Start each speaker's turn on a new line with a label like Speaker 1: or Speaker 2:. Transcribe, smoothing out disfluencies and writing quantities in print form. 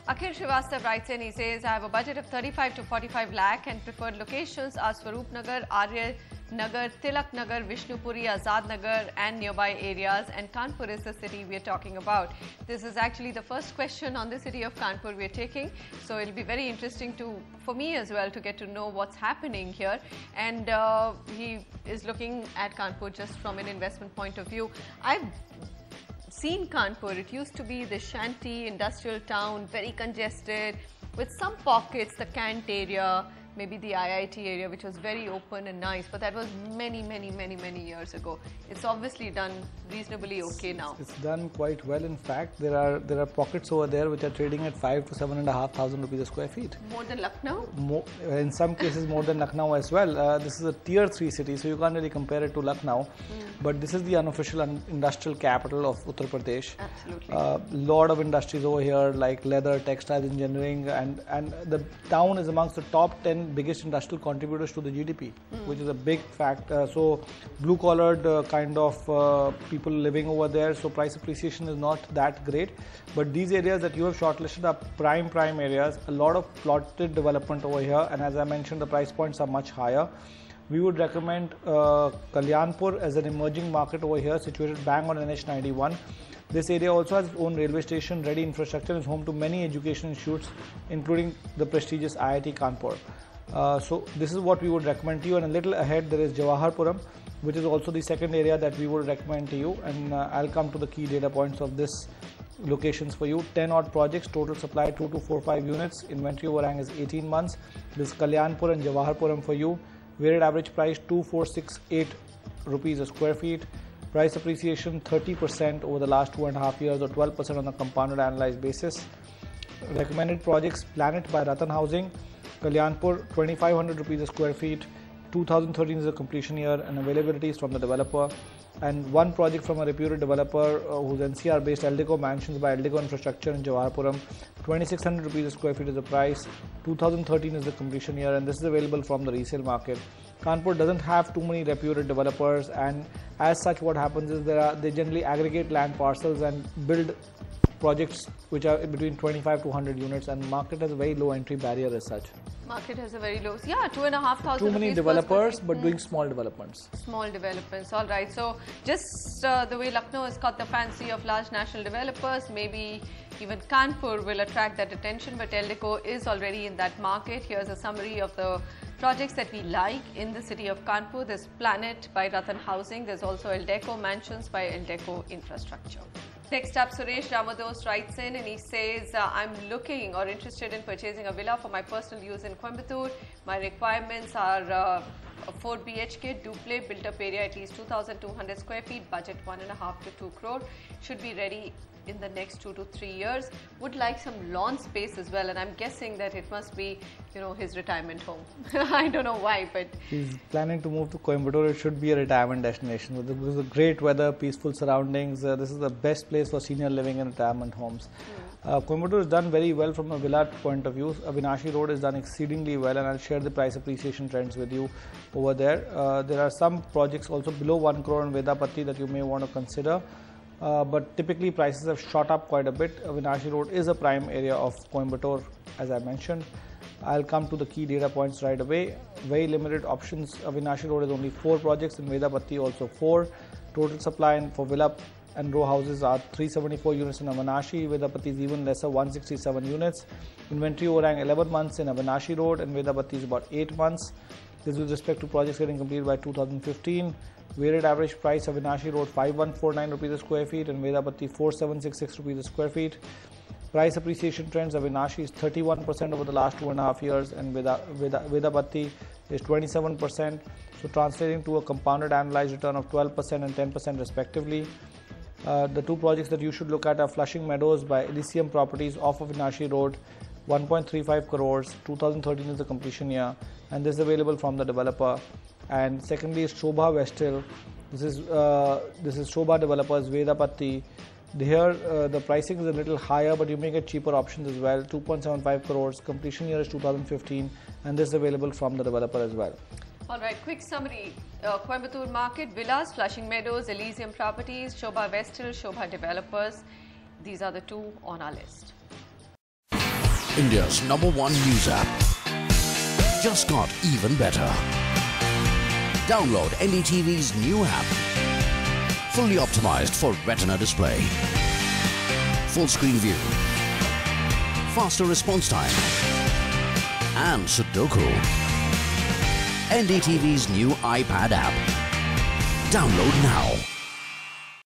Speaker 1: Akhil Srivastav writes in, he says, I have a budget of 35 to 45 lakh and preferred locations are Swaroop Nagar, Arya Nagar, Tilak Nagar, Vishnupuri, Azad Nagar and nearby areas, and Kanpur is the city we are talking about. This is actually the first question on the city of Kanpur we are taking, so it will be very interesting for me as well to get to know what's happening here. And he is looking at Kanpur just from an investment point of view. I've seen Kanpur. It used to be the shanty industrial town, very congested, with some pockets, the Kant area, maybe the IIT area, which was very open and nice, but that was many years ago. It's obviously done reasonably okay now.
Speaker 2: It's done quite well. In fact, there are pockets over there which are trading at 5 to 7,500 rupees a square feet.
Speaker 1: More than Lucknow?
Speaker 2: In some cases more than Lucknow as well. This is a tier 3 city, so you can't really compare it to Lucknow. But this is the unofficial industrial capital of Uttar Pradesh.
Speaker 1: Absolutely.
Speaker 2: Lot of industries over here like leather, textiles, engineering, and the town is amongst the top 10 biggest industrial contributors to the GDP, which is a big fact. So blue collared kind of people living over there, so price appreciation is not that great. But these areas that you have shortlisted are prime areas, a lot of plotted development over here, and as I mentioned, the price points are much higher. We would recommend Kalyanpur as an emerging market over here, situated bang on NH91. This area also has its own railway station, ready infrastructure, and is home to many education institutes, including the prestigious IIT Kanpur. So this is what we would recommend to you, and a little ahead there is Jawaharpuram, which is also the second area that we would recommend to you, and I'll come to the key data points of this locations for you. 10 odd projects, total supply 2245 units, inventory overhang is 18 months. This is Kalyanpur and Jawaharpuram for you. Weighted average price 2468 rupees a square feet. Price appreciation 30% over the last 2.5 years, or 12% on a compounded annualized basis. Recommended projects: Planet by Ratan Housing, Kalyanpur, 2500 rupees a square feet. 2013 is the completion year, and availability is from the developer. And one project from a reputed developer who's NCR based, Eldeco Mansions by Eldeco Infrastructure in Jawaharpuram. 2600 rupees a square feet is the price. 2013 is the completion year, and this is available from the resale market. Kanpur doesn't have too many reputed developers, and as such what happens is they generally aggregate land parcels and build projects which are between 25 to 100 units, and market has a very low entry barrier as such.
Speaker 1: Market has a very low, 2,500.
Speaker 2: Too many developers, but doing small developments.
Speaker 1: Small developments, all right. So just the way Lucknow has caught the fancy of large national developers, maybe even Kanpur will attract that attention, but Eldeco is already in that market. Here's a summary of the projects that we like in the city of Kanpur. There's Planet by Ratan Housing. There's also Eldeco Mansions by Eldeco Infrastructure. Next up, Suresh Ramados writes in and he says, I'm looking or interested in purchasing a villa for my personal use in Coimbatore. My requirements are a 4 BHK, duplex, built-up area at least 2,200 square feet, budget 1.5 to 2 crore. Should be ready in the next 2 to 3 years. Would like some lawn space as well, and I'm guessing that it must be, his retirement home. I don't know why, but
Speaker 2: he's planning to move to Coimbatore. It should be a retirement destination with the great weather, peaceful surroundings. This is the best place for senior living and retirement homes. Coimbatore is done very well from a villa point of view. Avinashi Road is done exceedingly well, and I'll share the price appreciation trends with you over there. There are some projects also below 1 crore in Vedapatti that you may want to consider. But typically prices have shot up quite a bit. Avinashi Road is a prime area of Coimbatore, as I mentioned. I'll come to the key data points right away. Very limited options. Avinashi Road is only 4 projects, in Vedapatti also 4. Total supply for villa and row houses are 374 units in Avinashi. Vedapatti is even lesser, 167 units. Inventory overhang 11 months in Avinashi Road, and Vedapatti is about 8 months. This is with respect to projects getting completed by 2015. Weighted average price of Avinashi Road 5149 rupees a square feet, and Vedapatti 4766 rupees a square feet. Price appreciation trends of Avinashi is 31% over the last 2.5 years, and Vedapatti is 27%. So translating to a compounded annualized return of 12% and 10% respectively. The 2 projects that you should look at are Flushing Meadows by Elysium Properties off of Avinashi Road, 1.35 crores. 2013 is the completion year, and this is available from the developer. And secondly is Shobha West Hill. This is Shobha Developers, Vedapatti. Here the pricing is a little higher, but you may get cheaper options as well. 2.75 crores. Completion year is 2015, and this is available from the developer as well.
Speaker 1: All right, quick summary. Coimbatore Market, Villas, Flushing Meadows, Elysium Properties, Shobha West Hill, Shobha Developers. These are the 2 on our list.
Speaker 3: India's #1 news app. Just got even better. Download NDTV's new app. Fully optimized for retina display. Full screen view. Faster response time. And Sudoku. NDTV's new iPad app. Download now.